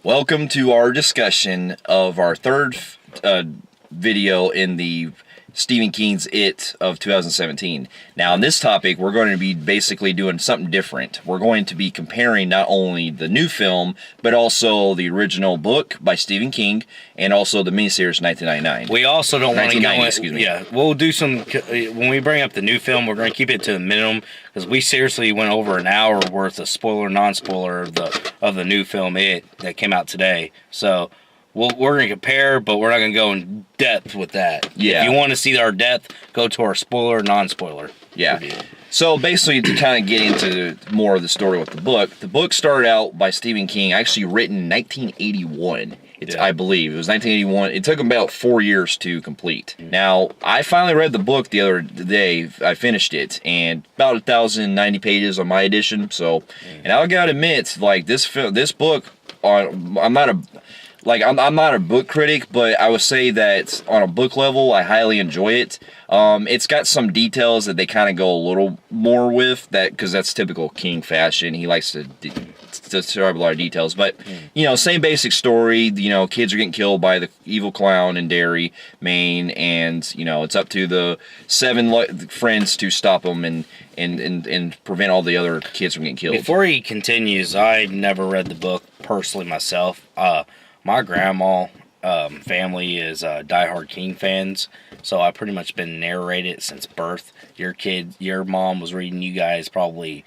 Welcome to our discussion of our third video in the Stephen King's It of 2017. Now, on this topic, we're going to be basically doing something different. We're going to be comparing not only the new film, but also the original book by Stephen King, and also the miniseries 1999. We also don't want to go in, excuse me. Yeah, we'll do some, when we bring up the new film, we're going to keep it to the minimum, because we seriously went over an hour worth of spoiler, non-spoiler of the new film, It, that came out today. So, we're going to compare, but we're not going to go in depth with that. Yeah. If you want to see our depth, go to our spoiler, non-spoiler review. So basically, to kind of get into more of the story with the book started out by Stephen King, actually written in 1981. I believe it was 1981. It took him about 4 years to complete. Now, I finally read the book the other day. I finished it, and about 1,090 pages on my edition. So, and I gotta admit, like this book, I'm not a book critic, but I would say that on a book level, I highly enjoy it. It's got some details that they kind of go a little more with, because that's typical King fashion. He likes to describe a lot of details, but same basic story. Kids are getting killed by the evil clown in Derry, Maine, and it's up to the 7 friends to stop them and prevent all the other kids from getting killed. Before he continues, I never read the book personally myself. My grandma family is diehard King fans, so I've pretty much been narrated since birth. Your mom was reading you guys probably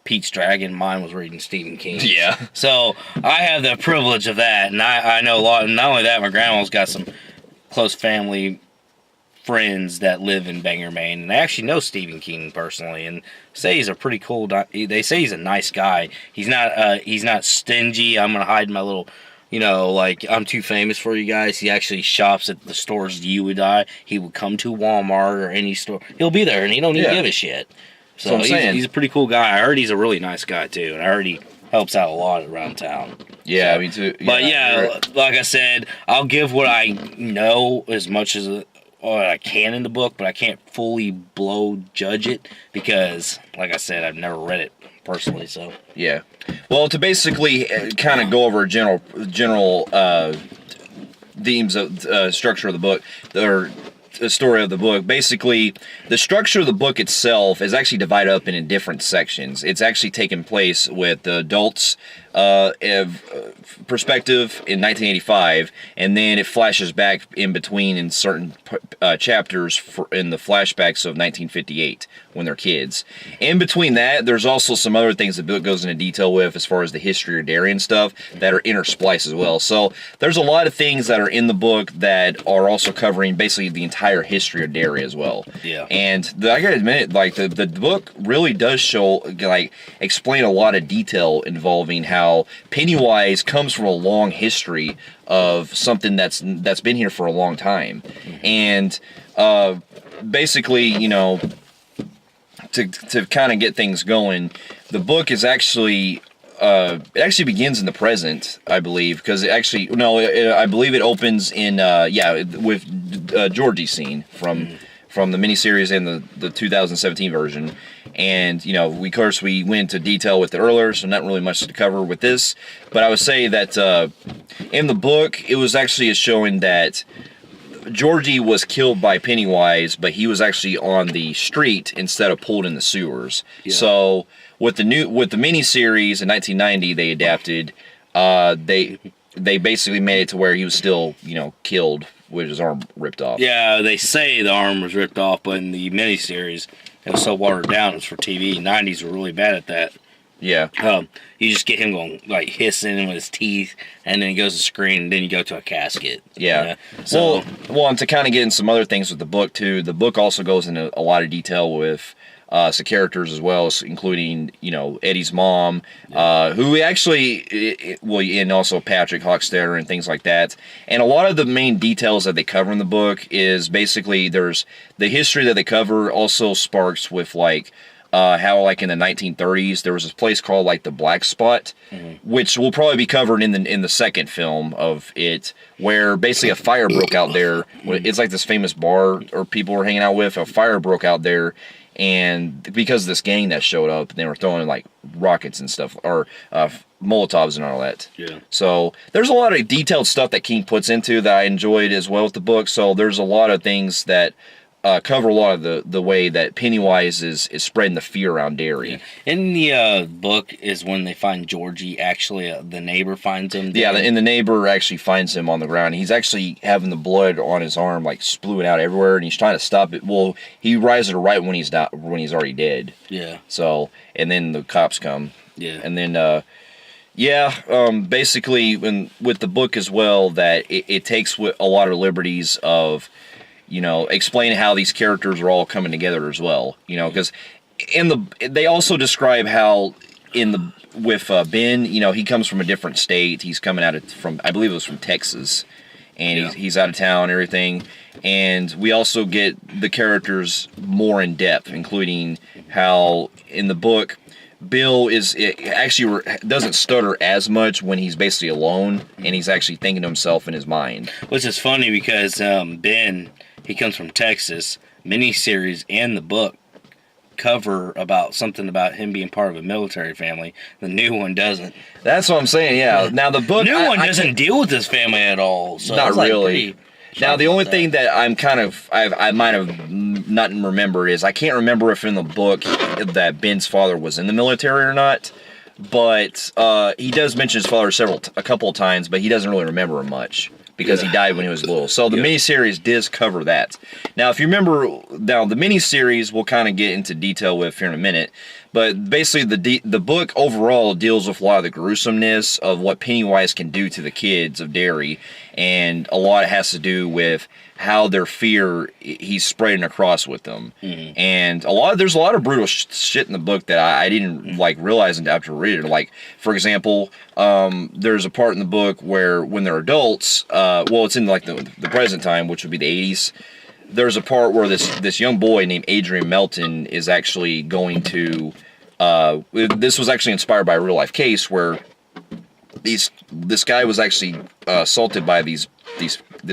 Pete's Dragon. Mine was reading Stephen King. Yeah. So I have the privilege of that, and I know a lot. And not only that, my grandma's got some close family friends that live in Bangor, Maine, and they actually know Stephen King personally, and say he's a pretty cool. They say he's a nice guy. He's not stingy. I'm gonna hide my little. I'm too famous for you guys. He actually shops at the stores you would die. He would come to Walmart or any store. He'll be there, and he don't even give a shit. So he's a pretty cool guy. I heard he's a really nice guy, too, and I heard he helps out a lot around town. Yeah, me too. But like I said, I'll give what I know as much as I can in the book, but I can't fully judge it because, like I said, I've never read it personally, so. Yeah. Well, to basically kind of go over general themes of structure of the book, or the story of the book, basically, the structure of the book itself is actually divided up into different sections. It's actually taken place with the adults' perspective in 1985, and then it flashes back in between in certain chapters in the flashbacks of 1958 when they're kids. In between that, there's also some other things the book goes into detail with as far as the history of Derry and stuff that are interspliced as well. So there's a lot of things that are in the book that are also covering basically the entire history of Derry as well. Yeah. And I gotta admit, like the book really does show, explain a lot of detail involving how Pennywise comes from a long history of something that's been here for a long time, and basically, to kind of get things going, the book is actually it actually begins in the present, I believe, because I believe it opens in with Georgie's scene from the miniseries and the 2017 version. And, we went into detail with it earlier, so not really much to cover with this. But I would say that in the book, it was actually showing that Georgie was killed by Pennywise, but he was actually on the street instead of pulled in the sewers. Yeah. So with the miniseries in 1990, they adapted. They basically made it to where he was still, killed with his arm ripped off. Yeah, they say the arm was ripped off, but in the miniseries, it was so watered down. It was for TV. 90s were really bad at that. Yeah. You just get him going, hissing with his teeth, and then he goes to screen, and then you go to a casket. Yeah. So, and to kind of get in some other things with the book, too, the book also goes into a lot of detail with some characters as well, including, Eddie's mom, who actually, and also Patrick Hockstetter and things like that. And a lot of the main details that they cover in the book is basically there's the history that they cover also sparks with, how in the 1930s there was this place called the Black Spot, which will probably be covered in the second film of it, where basically a fire broke out there. It's like this famous bar or people were hanging out with. A fire broke out there, and because of this gang that showed up, they were throwing like rockets and stuff, or Molotovs and all that. Yeah. So there's a lot of detailed stuff that King puts into that I enjoyed as well with the book. So there's a lot of things that cover a lot of the way that Pennywise is spreading the fear around Derry. Yeah. In the book is when they find Georgie. Actually, the neighbor finds him. Yeah, and the neighbor actually finds him on the ground. He's actually having the blood on his arm like spewing out everywhere, and he's trying to stop it. Well, he rises to right when he's already dead. Yeah. So, and then the cops come. Yeah. And then basically with the book as well, that it takes a lot of liberties of, explaining how these characters are all coming together as well. Because they also describe how with Ben, he comes from a different state. He's coming from, I believe it was from Texas, and he's out of town and everything. And we also get the characters more in depth, including how in the book, Bill actually doesn't stutter as much when he's basically alone, and he's actually thinking to himself in his mind. Which is funny because Ben, he comes from Texas. Miniseries and the book cover something about him being part of a military family. The new one doesn't. That's what I'm saying. Yeah. Now the book, new one doesn't deal with his family at all. So not really. Now the only thing that I'm I might have not remembered is I can't remember if in the book that Ben's father was in the military or not. But he does mention his father a couple of times, but he doesn't really remember him much because he died when he was little. So the miniseries does cover that. Now, if you remember, the miniseries we'll kind of get into detail with here in a minute. But basically, the book overall deals with a lot of the gruesomeness of what Pennywise can do to the kids of Derry, and a lot has to do with how their fear he's spreading across with them. Mm-hmm. And there's a lot of brutal shit in the book that I didn't realize until after reading it. Like, for example, there's a part in the book where when they're adults, it's in the present time, which would be the 80s. There's a part where this young boy named Adrian Melton is actually going to. This was actually inspired by a real life case where this guy was actually assaulted by this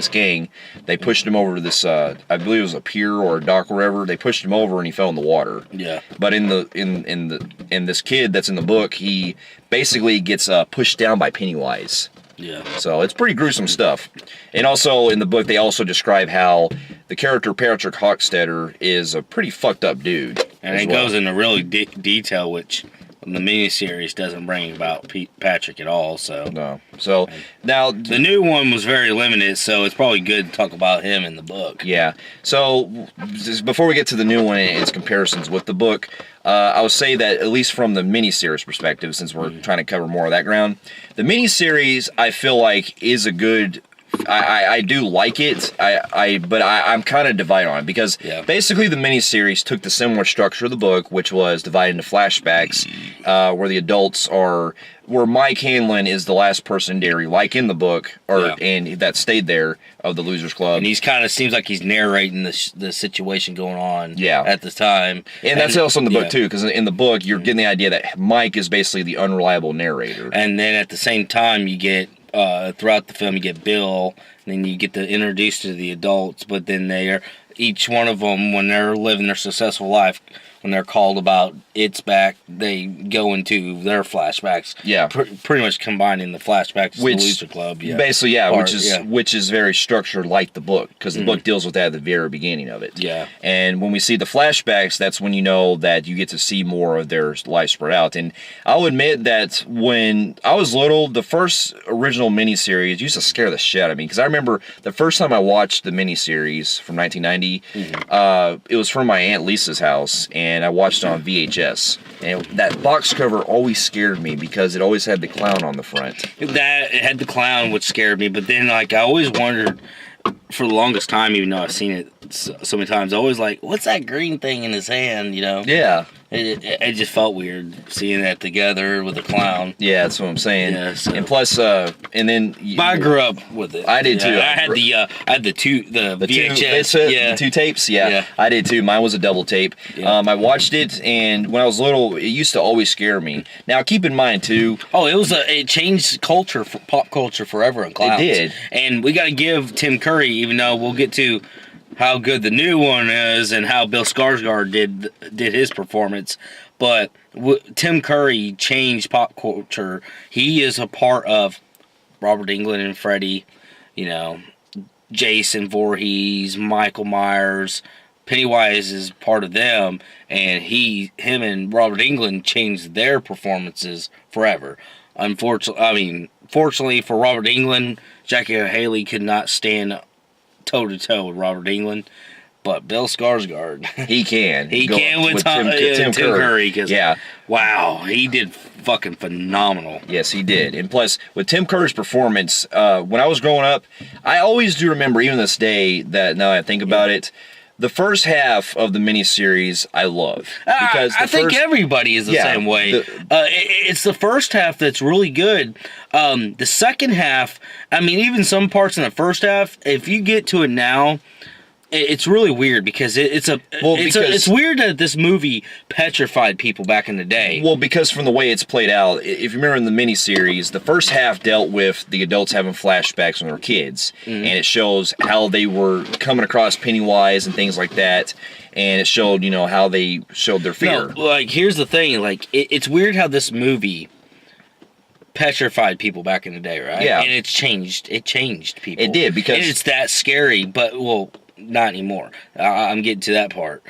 gang. They pushed him over to this I believe it was a pier or a dock or wherever. They pushed him over and he fell in the water. Yeah. But in this kid that's in the book, he basically gets pushed down by Pennywise. Yeah. So it's pretty gruesome stuff. And also in the book they also describe how the character Patrick Hockstetter is a pretty fucked up dude. And it goes into really detail, which the miniseries doesn't bring about Patrick at all. So no. So now the new one was very limited, so it's probably good to talk about him in the book. Yeah. So before we get to the new one and its comparisons with the book, I would say that at least from the miniseries perspective, since we're trying to cover more of that ground, the miniseries I feel like is a good. I do like it. But I'm kind of divided on it because basically the miniseries took the similar structure of the book, which was divided into flashbacks, where the adults are. Where Mike Hanlon is the last person in Derry, like in the book, and that stayed there of the Losers Club. And he's kind of seems like he's narrating the situation going on at the time. And that's also in the book too, because in the book you're getting the idea that Mike is basically the unreliable narrator. And then at the same time you get throughout the film you get Bill, and then you get introduced to the adults, but then each one of them, when they're living their successful life, when they're called about it's back, they go into their flashbacks. Yeah. Pretty much combining the flashbacks to the Loser Club. Yeah. Basically, which is very structured like the book, because the book deals with that at the very beginning of it. Yeah. And when we see the flashbacks, that's when you know that you get to see more of their life spread out. And I'll admit that when I was little, the first original miniseries used to scare the shit out of me, because I remember the first time I watched the miniseries from 1990, it was from my Aunt Lisa's house, and I watched it on VHS. And that box cover always scared me because it always had the clown on the front. It had the clown, which scared me. But then, I always wondered, for the longest time, even though I've seen it so many times, always what's that green thing in his hand, Yeah. It just felt weird seeing that together with the clown. Yeah, that's what I'm saying. Yeah, so. And plus, and then but I grew up with it. I did too. I had the VHS. The two tapes. Yeah, I did too. Mine was a double tape. Yeah. I watched it, and when I was little, it used to always scare me. Now, keep in mind too. Oh, it changed pop culture forever in clowns. It did, and we got to give Tim Curry, even though we'll get to how good the new one is and how Bill Skarsgård did his performance, but Tim Curry changed pop culture. He is a part of Robert Englund and Freddy, you know, Jason Voorhees, Michael Myers. Pennywise is part of them, and him and Robert Englund changed their performances forever. Fortunately for Robert Englund, Jackie Haley could not stand toe-to-toe with Robert Englund, but Bill Skarsgård, he can. He can with Tim Curry. Yeah. Wow, he did fucking phenomenal. Yes, he did. And plus, with Tim Curry's performance, when I was growing up, I always do remember, even this day, that now I think about it, the first half of the miniseries I love. Because I think everybody is the same way. It's the first half that's really good. The second half, I mean, even some parts in the first half, if you get to it now, it's really weird because it's weird that this movie petrified people back in the day. Well, because from the way it's played out, if you remember in the miniseries, the first half dealt with the adults having flashbacks when they were kids, and it shows how they were coming across Pennywise and things like that, and it showed, how they showed their fear. No, like, here's the thing, like, it's weird how this movie petrified people back in the day, right? Yeah. And it changed people. It did, because... And it's that scary, but, well... Not anymore. I'm getting to that part.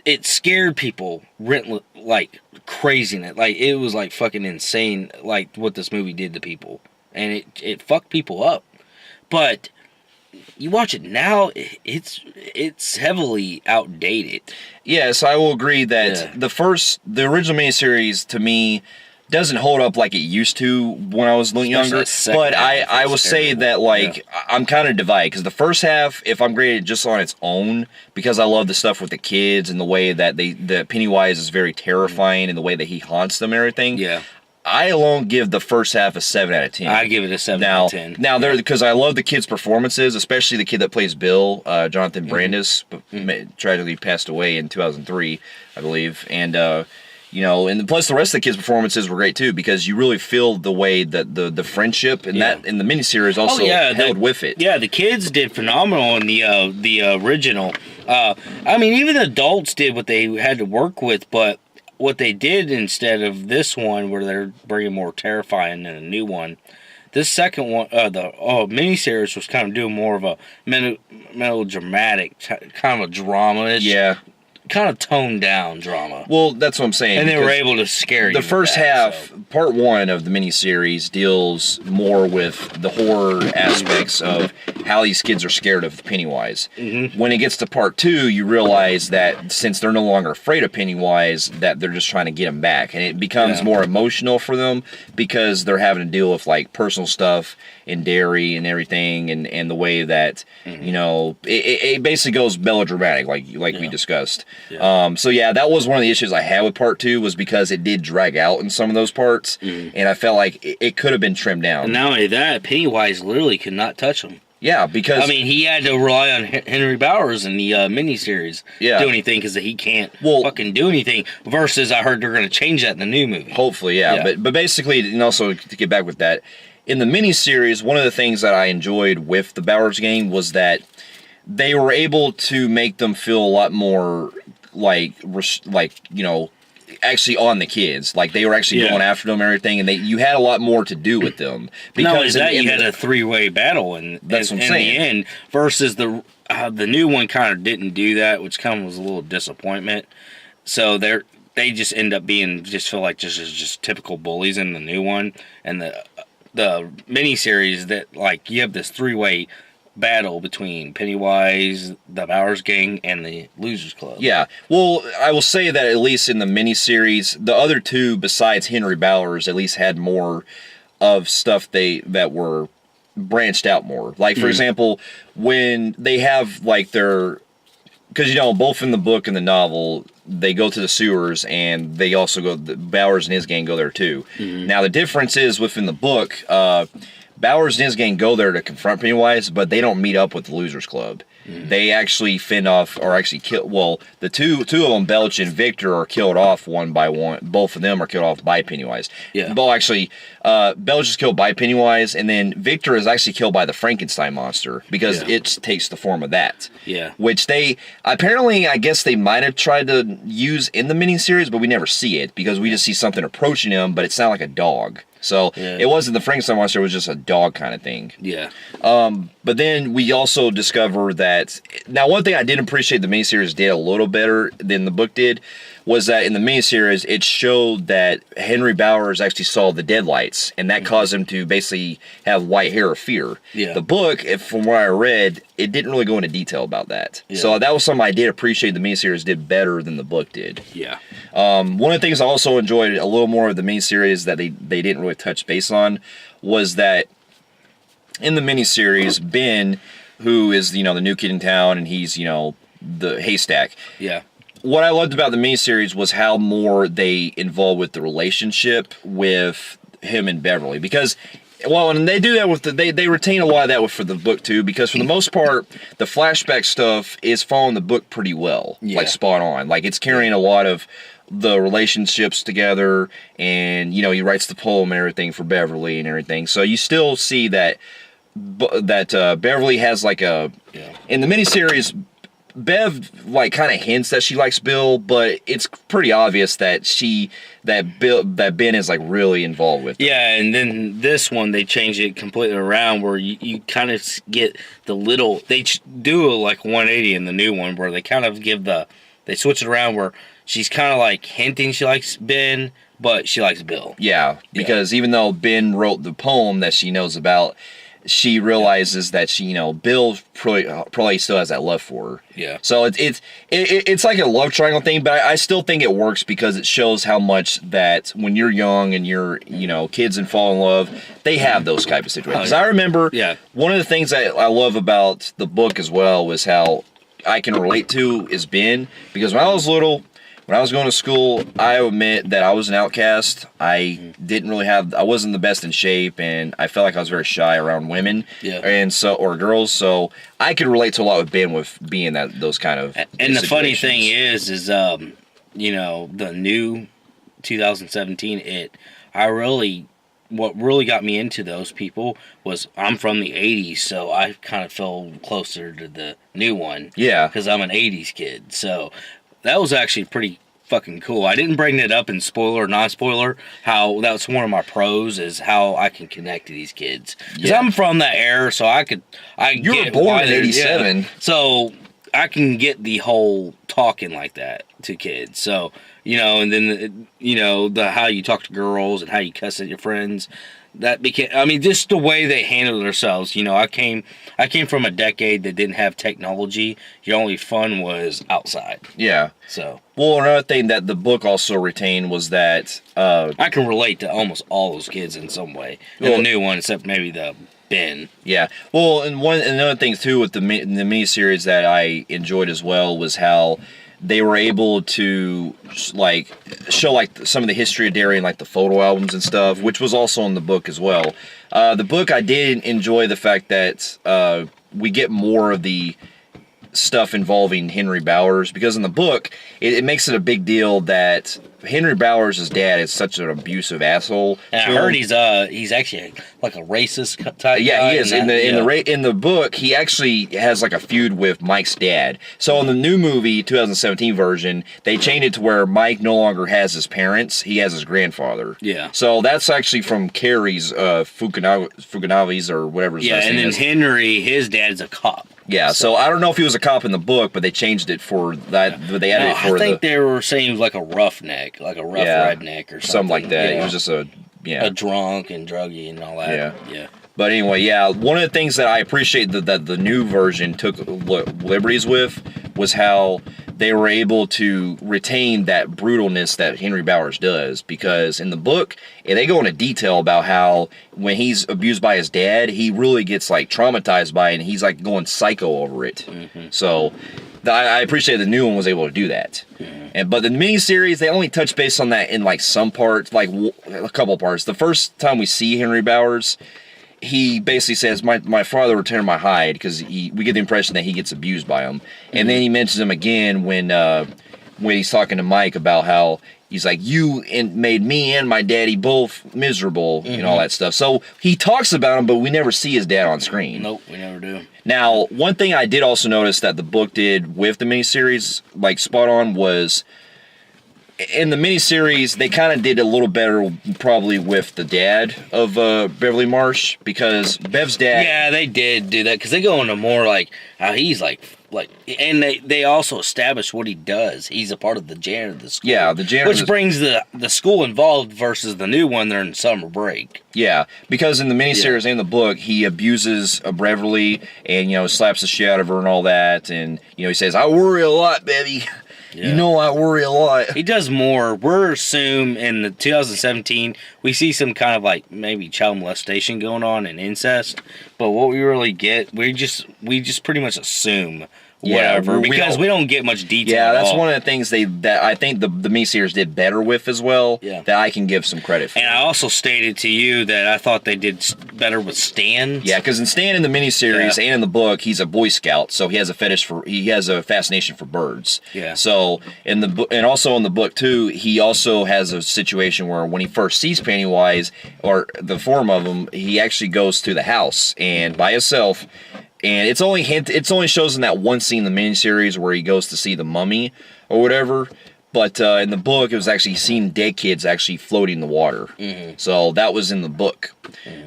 It scared people like crazy. Like, it was like fucking insane, like what this movie did to people, and it fucked people up. But you watch it now, it's heavily outdated. Yes, I will agree that the original miniseries to me doesn't hold up like it used to when I was a little younger, but I will say that, like, I'm kind of divided, because the first half, if I'm graded just on its own, because I love the stuff with the kids and the way that the Pennywise is very terrifying and the way that he haunts them and everything, I alone give the first half a 7 out of 10. I give it a 7 out of 10. Now, because I love the kids' performances, especially the kid that plays Bill, Jonathan Brandis, tragically passed away in 2003, I believe, and and plus the rest of the kids' performances were great too, because you really feel the way that the friendship and that in the miniseries also held with it. Yeah, the kids did phenomenal in the original. I mean, even the adults did what they had to work with, but what they did instead of this one, where they're bringing more terrifying than a new one, this second one, the miniseries was kind of doing more of a melodramatic, kind of a drama-ish. Yeah. Kind of toned down drama. Well, that's what I'm saying. And they were able to scare you. The first half, part one of the miniseries, deals more with the horror aspects of how these kids are scared of Pennywise. When it gets to part two, you realize that since they're no longer afraid of Pennywise, that they're just trying to get him back. And it becomes more emotional for them, because they're having to deal with, like, personal stuff and dairy and everything, and the way that, it basically goes melodramatic, like we discussed. So that was one of the issues I had with part two, was because it did drag out in some of those parts, and I felt like it could have been trimmed down. And not only that, Pennywise literally could not touch him. Yeah, because... I mean, he had to rely on Henry Bowers in the miniseries to do anything, because he can't fucking do anything, versus I heard they're going to change that in the new movie. Hopefully, But basically, and also to get back with that, in the miniseries, one of the things that I enjoyed with the Bowers gang was that they were able to make them feel a lot more actually on the kids. Like, they were actually going after them and everything, and you had a lot more to do with them. Because you had a three-way battle in the end, versus the new one kind of didn't do that, which kind of was a little disappointment. So they just end up being, feel like just typical bullies in the new one, and the miniseries that, like, you have this three-way battle between Pennywise, the Bowers gang, and the Losers Club. Yeah. Well, I will say that at least in the miniseries, the other two, besides Henry Bowers, at least had more of stuff that were branched out more. Like, for example, when they have, like, their... Because, both in the book and the novel, they go to the sewers, and they also Bowers and his gang go there too. Now, the difference is, within the book, Bowers and his gang go there to confront Pennywise, but they don't meet up with the Losers Club. They actually fend off, or actually kill. Well, the two of them, Belch and Victor, are killed off one by one. Both of them are killed off by Pennywise. Yeah. Well, actually, Belch is killed by Pennywise, and then Victor is actually killed by the Frankenstein monster because it takes the form of that. Yeah. Which they apparently, I guess they might have tried to use in the miniseries, but we never see it because we just see something approaching him, but it's not like a dog. So it wasn't the Frankenstein monster; it was just a dog kind of thing. Yeah. But then we also discover that now one thing I did appreciate the miniseries did a little better than the book did was that in the miniseries it showed that Henry Bowers actually saw the deadlights, and that caused him to basically have white hair of fear. Yeah. The book, from what I read, it didn't really go into detail about that. Yeah. So that was something I did appreciate the miniseries did better than the book did. Yeah. One of the things I also enjoyed a little more of the miniseries that they didn't really touch base on was that in the miniseries, Ben, who is, the new kid in town, and he's, the haystack. Yeah. What I loved about the miniseries was how more they involved with the relationship with him and Beverly. Because, well, and they do that with they retain a lot of that for the book too, because for the most part, the flashback stuff is following the book pretty well. Yeah. Like spot on. Like it's carrying a lot of the relationships together, and, he writes the poem and everything for Beverly and everything. So you still see that Beverly has like a, in the miniseries, Bev kind of hints that she likes Bill, but it's pretty obvious that Ben is really involved with her. Yeah, and then this one they change it completely around where you kind of get the little they do a 180 in the new one where they kind of they switch it around where she's kind of hinting she likes Ben, but she likes Bill. Yeah, because even though Ben wrote the poem that she knows about, she realizes that Bill probably still has that love for her. Yeah. So it's like a love triangle thing, but I still think it works because it shows how much that when you're young and you're kids and fall in love, they have those type of situations. I remember one of the things that I love about the book as well was how I can relate to is Ben, because when I was little. When I was going to school, I admit that I was an outcast. I wasn't the best in shape, and I felt like I was very shy around women, or girls. So I could relate to a lot with Ben with being those kind of. And the funny thing is the new 2017 what really got me into those people was I'm from the 80s, so I kind of fell closer to the new one. Yeah, because I'm an 80s kid, so. That was actually pretty fucking cool. I didn't bring it up in spoiler or non-spoiler, how that's one of my pros is how I can connect to these kids. Because I'm from that era, so you were born in 87. Yeah, so I can get the whole talking like that to kids. So, and then, the how you talk to girls and how you cuss at your friends. That became, just the way they handled themselves. I came from a decade that didn't have technology. Your only fun was outside. Yeah. So. Well, another thing that the book also retained was that I can relate to almost all those kids in some way. In the new one, except maybe the Ben. Yeah. Well, and another thing too with the miniseries that I enjoyed as well was how they were able to show some of the history of Derry and the photo albums and stuff, which was also in the book as well. The book, I did enjoy the fact that we get more of the stuff involving Henry Bowers, because in the book it makes it a big deal that Henry Bowers' dad is such an abusive asshole. And I heard he's actually like a racist type. Yeah, guy he is. In the book, he actually has a feud with Mike's dad. So in the new movie, 2017 version, they changed it to where Mike no longer has his parents; he has his grandfather. Yeah. So that's actually from Carrie's Fukunavi's or whatever his name is. Yeah, and then Henry, his dad's a cop. Yeah, so I don't know if he was a cop in the book, but they changed it for that. But they added it for I think they were saying he was like a roughneck, like a rough redneck or something like that. Yeah. He was just a drunk and druggy and all that. Yeah. But anyway, one of the things that I appreciate that the new version took liberties with was how they were able to retain that brutalness that Henry Bowers does. Because in the book, they go into detail about how when he's abused by his dad, he really gets traumatized by it, and he's going psycho over it. Mm-hmm. So I appreciate the new one was able to do that. Mm-hmm. But the miniseries, they only touch base on that in some parts, a couple parts. The first time we see Henry Bowers, he basically says, my father would tear my hide, because we get the impression that he gets abused by him. And then he mentions him again when he's talking to Mike about how he's like, you made me and my daddy both miserable, and all that stuff. So he talks about him, but we never see his dad on screen. Nope, we never do. Now, one thing I did also notice that the book did with the miniseries, like spot on, was in the miniseries, they kind of did a little better probably with the dad of Beverly Marsh, because Bev's dad... Yeah, they did do that, because they go into more like how he's like, and they also establish what he does. He's a part of the janitor of the school. Yeah, the janitor... Which brings the school involved versus the new one. They're in summer break. Yeah, because in the miniseries and the book, he abuses Beverly and, slaps the shit out of her and all that. And, he says, I worry a lot, baby. Yeah. You know I worry a lot. He does more. We're assume in the 2017 we see some kind of like maybe child molestation going on and incest, but what we really get, we just pretty much assume whatever, because we don't get much detail. Yeah, that's one of the things that I think the miniseries did better with as well. Yeah. That I can give some credit for. And I also stated to you that I thought they did better with Stan. Yeah, because in Stan in the miniseries and in the book, he's a Boy Scout, so he has a fascination for birds. Yeah. So and also in the book too, he also has a situation where when he first sees Pennywise or the form of him, he actually goes to the house and by himself. And it's only shows in that one scene in the miniseries where he goes to see the mummy or whatever. But in the book, it was actually seeing dead kids actually floating in the water. So that was in the book.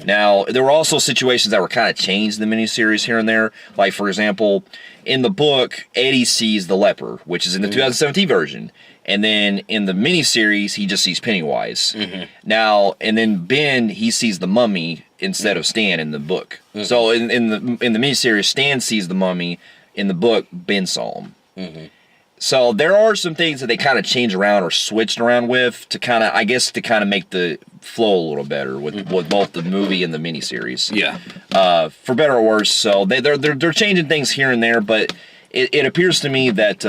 Now, there were also situations that were kind of changed in the miniseries here and there. Like, for example, in the book, Eddie sees the leper, which is in the 2017 version. And then in the miniseries, he just sees Pennywise. Now, and then Ben, he sees the mummy instead of Stan in the book. So in the miniseries, Stan sees the mummy. In the book, Ben saw him. So there are some things that they kind of changed around or switched around with to kind of make the flow a little better with both the movie and the miniseries. Yeah. For better or worse. So they're changing things here and there, but it appears to me that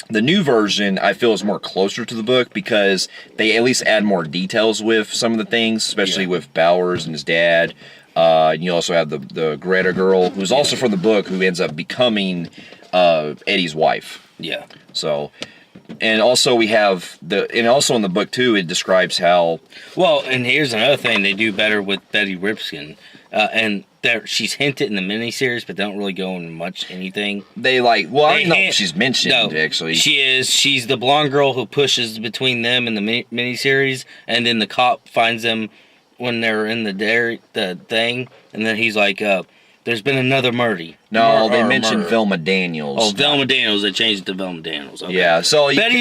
the new version, I feel, is more closer to the book because they at least add more details with some of the things, especially with Bowers and his dad. You also have the Greta girl, who's also from the book, who ends up becoming Eddie's wife. Yeah. So, and also we have also in the book too, it describes how. Well, and here's another thing they do better with Betty Ripskin, and she's hinted in the miniseries, but they don't really go into much anything. I don't know if she's mentioned, actually. She is. She's the blonde girl who pushes between them in the miniseries, and then the cop finds them when they're in the thing, and then he's like, there's been another murder. No, they mentioned Velma Daniels. Oh, Velma Daniels. They changed it to Velma Daniels. Okay. Yeah, so... that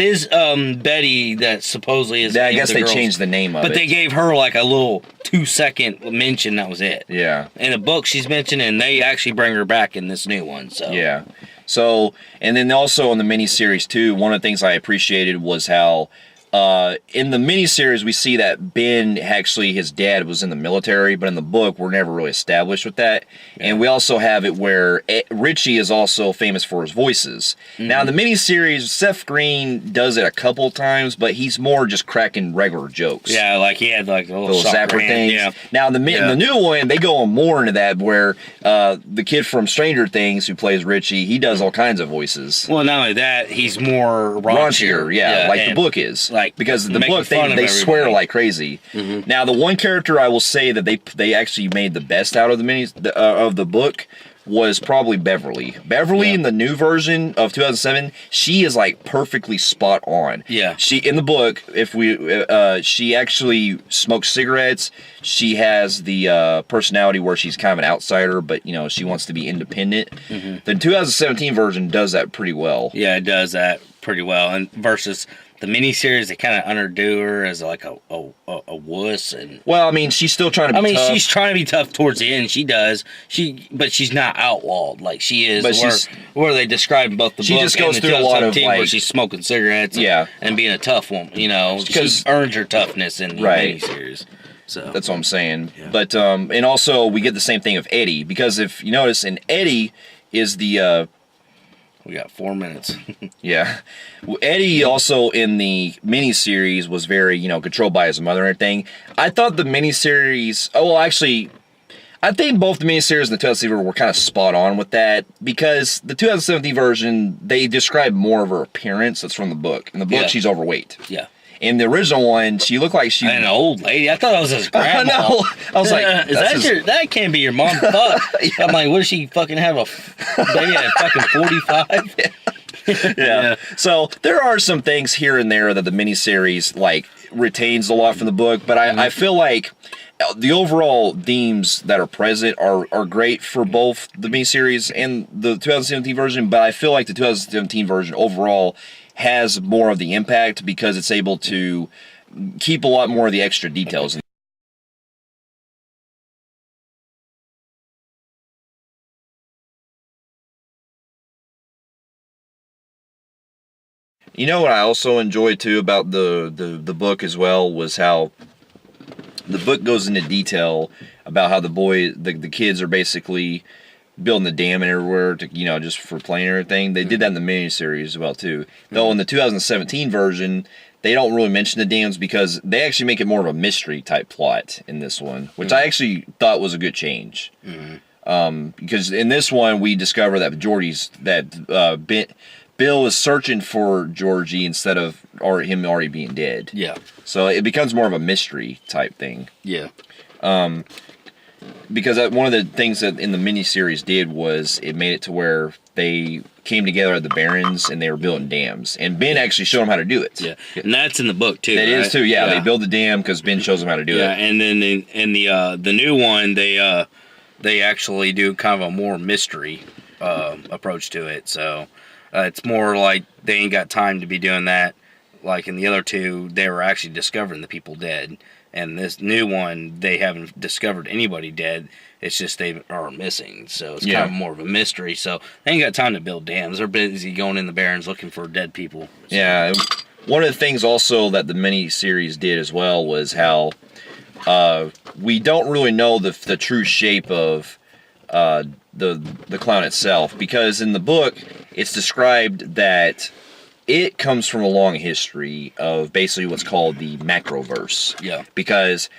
is Betty that supposedly is... I guess they changed the name of it. But they gave her like a little 2-second mention, that was it. Yeah. In the book she's mentioned, and they actually bring her back in this new one, so... Yeah. So, and then also in the miniseries too, one of the things I appreciated was how... in the miniseries, we see that Ben, actually, his dad was in the military, but in the book, we're never really established with that. Yeah. And we also have it where Richie is also famous for his voices. Now, in the miniseries, Seth Green does it a couple times, but he's more just cracking regular jokes. Yeah, like he had like a little zapper things. Yeah. Now, in the new one, they go more into that, where the kid from Stranger Things who plays Richie, he does all kinds of voices. Well, not only that, he's more raunchier. Yeah, like the book is. Because the book, they swear like crazy. Now, the one character I will say that they actually made the best out of the book was probably Beverly. Beverly in the new version of 2007, she is like perfectly spot on. Yeah. She in the book, she actually smokes cigarettes. She has the personality where she's kind of an outsider, but she wants to be independent. The 2017 version does that pretty well. Yeah, it does that pretty well, and versus the miniseries, they kind of underdo her as like a wuss, and well, I mean, she's still trying to be tough. She's trying to be tough towards the end. She does. But she's not outlawed like she is. But where they describe both the book just goes and the through a lot of where she's smoking cigarettes, and being a tough woman. She earns her toughness in the miniseries. So that's what I'm saying. Yeah. But and also we get the same thing of Eddie, because if you notice, in Eddie is the We got 4 minutes. Yeah. Well, Eddie also in the miniseries was very, controlled by his mother and everything. I thought the miniseries, actually, I think both the miniseries and the 2017 version were kind of spot on with that, because the 2017 version, they describe more of her appearance that's from the book. In the book, she's overweight. Yeah. In the original one, she looked like she... An old lady. I thought that was his grandma. No. I was like... that can't be your mom. Fuck. Yeah. I'm like, what does she fucking have a baby at fucking 45? Yeah. So there are some things here and there that the miniseries, retains a lot from the book, but I feel like the overall themes that are present are great for both the miniseries and the 2017 version, but I feel like the 2017 version overall has more of the impact because it's able to keep a lot more of the extra details. You know what I also enjoyed too about the book as well was how the book goes into detail about how the kids are basically building the dam and everywhere to, just for playing and everything. They did that in the miniseries as well too. Though in the 2017 version, they don't really mention the dams because they actually make it more of a mystery type plot in this one, which I actually thought was a good change. Because in this one, we discover that Bill is searching for Georgie instead of him already being dead. Yeah. So it becomes more of a mystery type thing. Yeah. Because one of the things that in the miniseries did was it made it to where they came together at the Barrens and they were building dams. And Ben actually showed them how to do it. Yeah, and that's in the book too. That is too, yeah. They build the dam because Ben shows them how to do it. Yeah, and then in the new one, they actually do kind of a more mystery approach to it. So it's more like they ain't got time to be doing that. Like in the other two, they were actually discovering the people dead. And this new one, they haven't discovered anybody dead. It's just they are missing. So it's kind of more of a mystery. So they ain't got time to build dams. They're busy going in the Barrens looking for dead people. So. Yeah. One of the things also that the miniseries did as well was how we don't really know the true shape of the clown itself. Because in the book, it's described that it comes from a long history of basically what's called the macroverse. Yeah. Because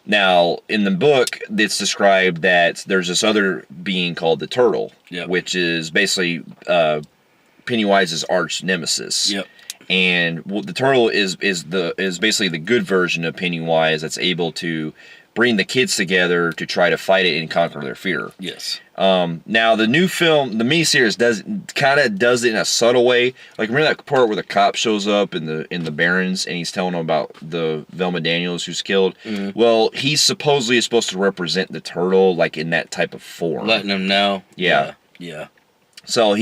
now, in the book, it's described that there's this other being called the Turtle, which is basically Pennywise's arch nemesis. Yep. And the Turtle is basically the good version of Pennywise that's able to bring the kids together to try to fight it and conquer their fear. Yes. Now the new film, the miniseries does it in a subtle way. Like, remember that part where the cop shows up in the Barrens and he's telling them about the Velma Daniels who's killed? Mm-hmm. Well, he's supposedly supposed to represent the Turtle, like in that type of form, letting them know. Yeah. So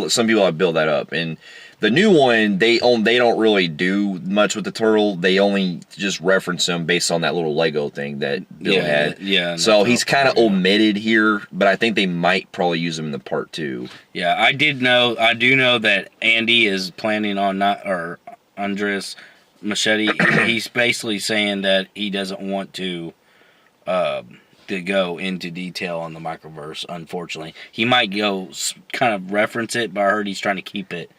some people have built that up, and the new one, they don't really do much with the Turtle. They only just reference him based on that little Lego thing that Bill had. Yeah. So he's kind of omitted here, but I think they might probably use him in the part 2. Yeah, I do know that Andy is planning on Andres Machete. He's basically saying that he doesn't want to go into detail on the microverse. Unfortunately, he might go kind of reference it, but I heard he's trying to keep it.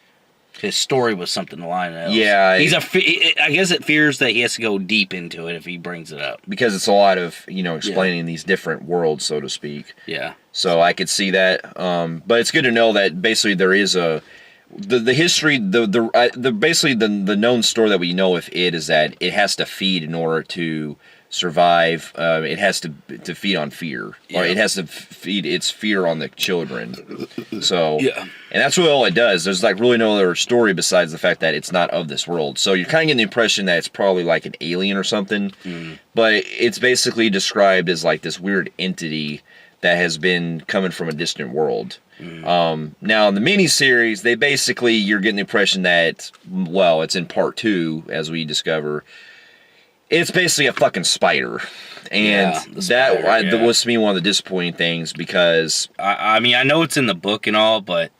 His story was something along else. Yeah. I guess it fears that he has to go deep into it if he brings it up. Because it's a lot of, explaining these different worlds, so to speak. Yeah. So I could see that. But it's good to know that basically there is the history, basically the known story that we know of it is that it has to feed in order to survive. It has to feed on fear, or it has to feed its fear on the children. So and that's really all it does. There's really no other story besides the fact that it's not of this world. So you're kind of getting the impression that it's probably like an alien or something. But it's basically described as like this weird entity that has been coming from a distant world. Now in the miniseries, you're getting the impression that, well, it's in part 2 as we discover. It's basically a fucking spider. And that was to me one of the disappointing things because... I mean, I know it's in the book and all, but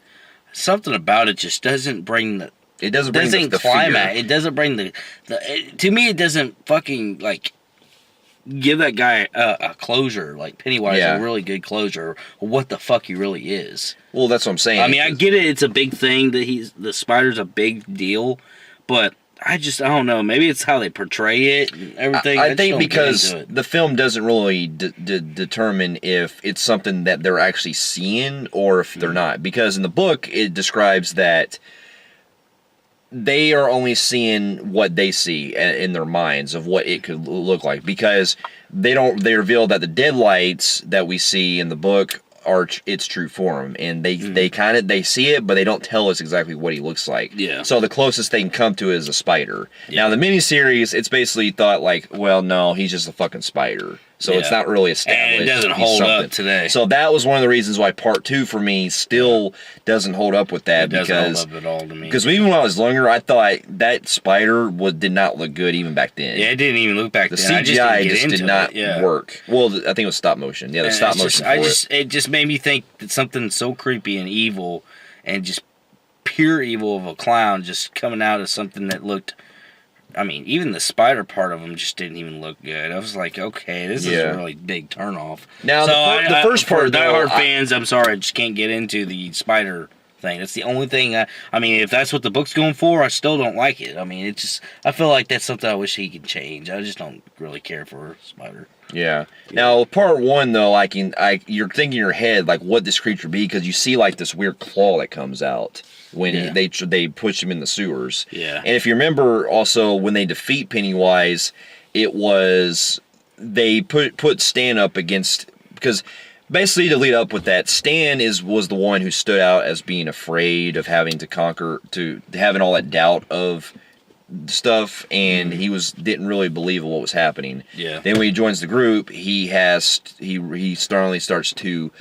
something about it just doesn't bring the... It doesn't bring the climax. fear. It doesn't bring to me, it doesn't fucking, give that guy a closure, like Pennywise, Yeah. a really good closure. What the fuck he really is. Well, that's what I'm saying. I mean, I get it. It's a big thing that the spider's a big deal, but I don't know. Maybe it's how they portray it and everything. I think because the film doesn't really determine if it's something that they're actually seeing or if they're not. Because in the book, it describes that they are only seeing what they see in their minds of what it could look like. Because they reveal that the deadlights that we see in the book are its true form, and they see it, but they don't tell us exactly what he looks like. Yeah. So the closest they can come to is a spider. Yeah. Now the miniseries, it's basically thought like, well, no, he's just a fucking spider. So it's not really established. And it doesn't hold up today. So that was one of the reasons why part 2 for me still doesn't hold up with that. It doesn't hold up at all to me. Because even when I was younger, I thought that spider did not look good even back then. Yeah, it didn't even look back then. The CGI just did not work. Well, I think it was stop motion. Yeah, the stop motion. It just made me think that something so creepy and evil and just pure evil of a clown just coming out of something that looked... I mean, even the spider part of him just didn't even look good. I was like, okay, this is a really big turnoff. Now, the first part, for diehard fans, I'm sorry, I just can't get into the spider thing. That's the only thing. I mean, if that's what the book's going for, I still don't like it. I mean, I feel like that's something I wish he could change. I just don't really care for spider. Yeah. Now, part 1 though, you're thinking in your head like what this creature be, because you see like this weird claw that comes out when they push him in the sewers. Yeah. And if you remember, also when they defeat Pennywise, it was they put Stan up against, because basically to lead up with that, Stan was the one who stood out as being afraid of having to conquer, to having all that doubt of stuff, and he didn't really believe in what was happening. Yeah. Then when he joins the group, he suddenly starts to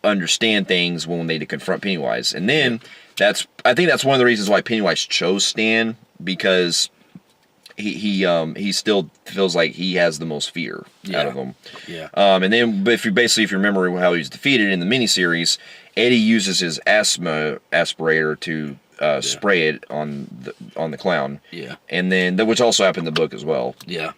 understand things when they confront Pennywise, and then I think that's one of the reasons why Pennywise chose Stan, because he still feels like he has the most fear out of them. Yeah. And then, but if you remember how he was defeated in the miniseries, Eddie uses his asthma aspirator to spray it on the clown. Yeah. And then, which also happened in the book as well. Yeah.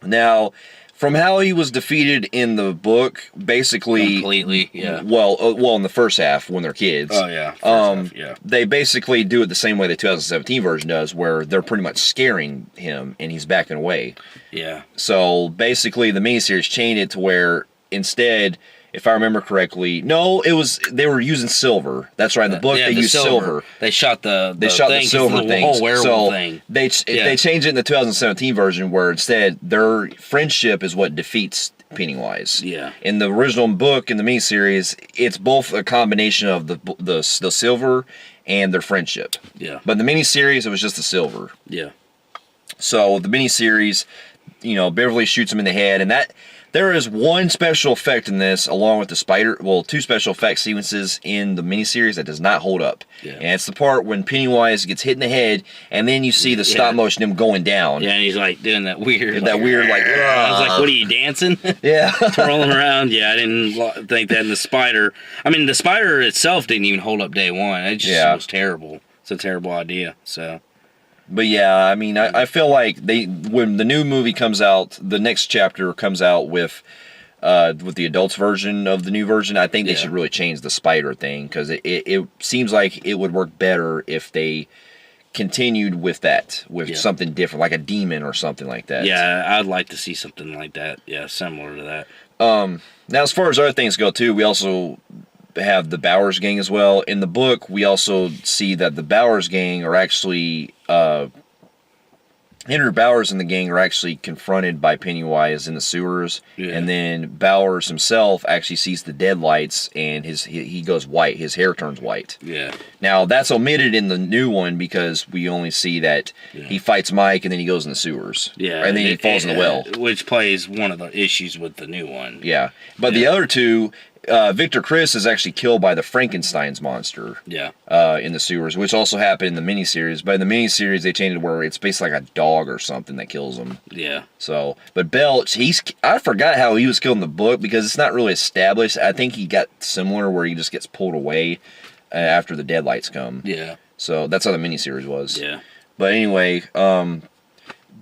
Now, from how he was defeated in the book, basically... Completely, yeah. Well, in the first half, when they're kids. Oh, yeah. First half, they basically do it the same way the 2017 version does, where they're pretty much scaring him, and he's backing away. Yeah. So, basically, the miniseries changed it to where, instead... If I remember correctly, no, they were using silver. That's right. In the book, they used silver. They shot the silver thing. Whole werewolf thing. They changed it in the 2017 version, where instead their friendship is what defeats Pennywise. Yeah. In the original book, in the miniseries, it's both a combination of the silver and their friendship. Yeah. But in the miniseries, it was just the silver. Yeah. So the miniseries, Beverly shoots him in the head, and that. There is one special effect in this, along with the two special effect sequences in the miniseries that does not hold up. Yeah. And it's the part when Pennywise gets hit in the head, and then you see the stop motion him going down. Yeah, and he's like doing that weird. I was like, what are you, dancing? Yeah. Twirling around. Yeah, I didn't think that in the spider. I mean, the spider itself didn't even hold up day one. It just was terrible. It's a terrible idea, so... But yeah, I mean, I feel like when the new movie comes out, the next chapter comes out with the adults version of the new version. I think they should really change the spider thing, because it seems like it would work better if they continued with that, with something different, like a demon or something like that. Yeah, I'd like to see something like that. Yeah, similar to that. Now, as far as other things go too, we also have the Bowers gang as well. In the book, we also see that the Bowers gang are actually Henry Bowers and the gang are actually confronted by Pennywise in the sewers, and then Bowers himself actually sees the deadlights, and he goes white. His hair turns white. Yeah. Now that's omitted in the new one, because we only see that he fights Mike, and then he goes in the sewers. Yeah. And then he falls in the well, which plays one of the issues with the new one. Yeah. But the other two. Victor Chris is actually killed by the Frankenstein's monster. Yeah. In the sewers, which also happened in the miniseries. But in the miniseries, they changed it where it's basically like a dog or something that kills him. Yeah. So, but Belch, I forgot how he was killed in the book, because it's not really established. I think he got similar, where he just gets pulled away after the deadlights come. Yeah. So that's how the miniseries was. Yeah. But anyway,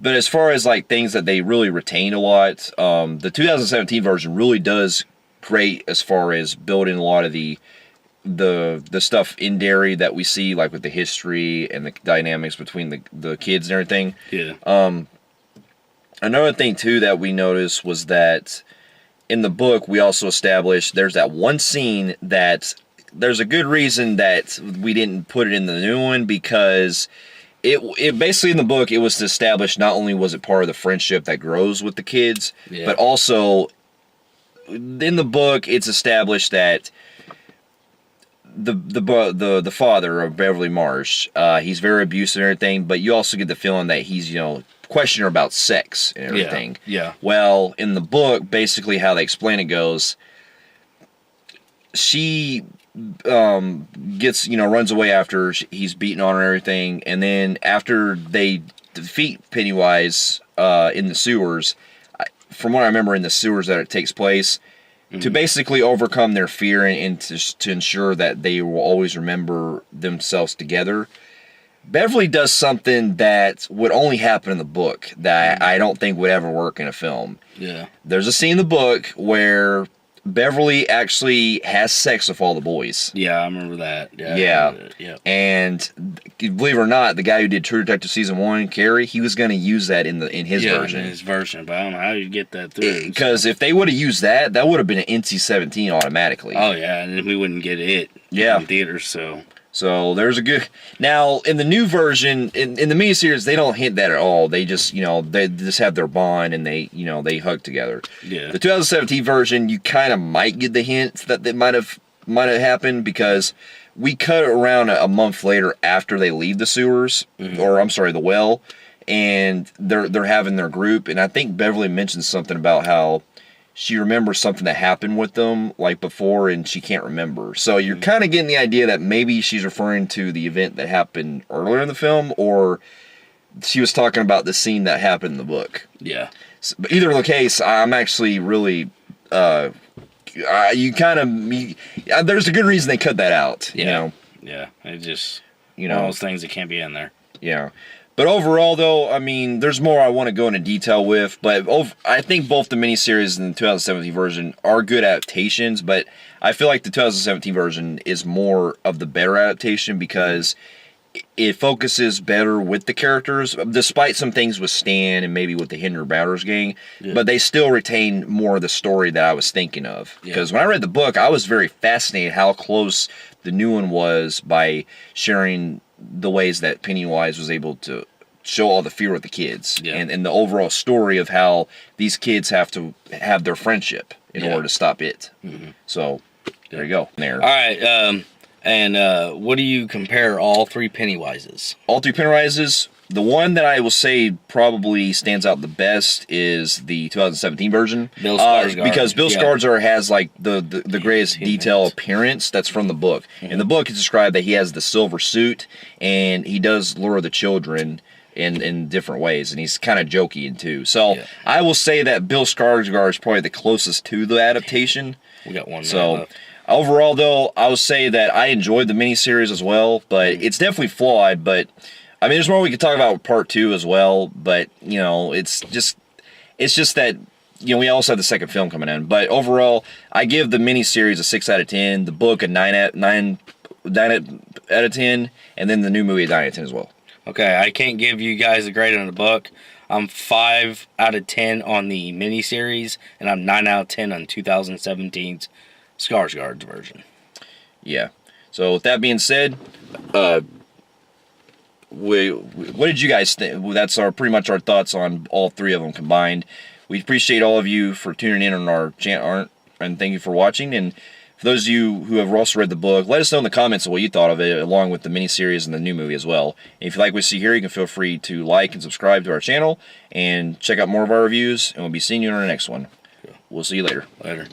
But as far as like things that they really retain a lot, the 2017 version really does great as far as building a lot of the stuff in Derry that we see, like with the history and the dynamics between the kids and everything. Yeah. Another thing too that we noticed was that in the book we also established there's that one scene that there's a good reason that we didn't put it in the new one, because it basically in the book it was to establish not only was it part of the friendship that grows with the kids, but also in the book it's established that the father of Beverly Marsh, he's very abusive and everything, but you also get the feeling that he's, questioning her about sex and everything. Yeah. Well, in the book, basically how they explain it goes, she gets, runs away after he's beaten on her and everything, and then after they defeat Pennywise in the sewers, from what I remember in the sewers that it takes place, to basically overcome their fear and to ensure that they will always remember themselves together, Beverly does something that would only happen in the book that I don't think would ever work in a film. Yeah. There's a scene in the book where Beverly actually has sex with all the boys. Yeah, I remember that. Yeah. And believe it or not, the guy who did True Detective Season 1, Carrie, he was going to use that in his version. In his version, but I don't know how you get that through. Because if they would have used that would have been an NC-17 automatically. Oh, yeah, and then we wouldn't get it in theaters, so... So there's a good... Now, in the new version, in the miniseries, they don't hint that at all. They just, they just have their bond and they hug together. Yeah. The 2017 version, you kind of might get the hints that might have happened, because we cut around a month later after they leave the sewers, or I'm sorry, the well, and they're having their group, and I think Beverly mentioned something about how she remembers something that happened with them like before and she can't remember. So you're kind of getting the idea that maybe she's referring to the event that happened earlier in the film, or she was talking about the scene that happened in the book. Yeah. So, but either the case, I'm actually really, there's a good reason they cut that out. Yeah. Yeah. It just, one of those things that can't be in there. Yeah. But overall, though, I mean, there's more I want to go into detail with. But I think both the miniseries and the 2017 version are good adaptations. But I feel like the 2017 version is more of the better adaptation because it focuses better with the characters, despite some things with Stan and maybe with the Henry Bowders gang. Yeah. But they still retain more of the story that I was thinking of. Because when I read the book, I was very fascinated how close the new one was by sharing the ways that Pennywise was able to show all the fear with the kids, and the overall story of how these kids have to have their friendship in order to stop it. So there you go. There. All right. And what do you compare all three Pennywises? All three Pennywises. The one that I will say probably stands out the best is the 2017 version. Bill Skarsgård. Because Bill Skarsgård has like the greatest detail appearance that's from the book. In the book, it's described that he has the silver suit and he does lure the children in different ways, and he's kind of jokey too. So I will say that Bill Skarsgård is probably the closest to the adaptation. We got one. So overall, though, I would say that I enjoyed the miniseries as well, but it's definitely flawed. But I mean, there's more we could talk about with part 2 as well. But it's just that we also have the second film coming in. But overall, I give the miniseries a 6 out of 10, the book a 9 out of 10, and then the new movie a 9 out of 10 as well. Okay, I can't give you guys a grade on the book. I'm 5 out of 10 on the miniseries, and I'm 9 out of 10 on 2017's Skarsgård's version. Yeah. So with that being said, what did you guys think? That's pretty much our thoughts on all three of them combined. We appreciate all of you for tuning in on our channel, and thank you for watching. And for those of you who have also read the book, let us know in the comments what you thought of it, along with the miniseries and the new movie as well. And if you like what you see here, you can feel free to like and subscribe to our channel and check out more of our reviews, and we'll be seeing you in our next one. We'll see you later. Later.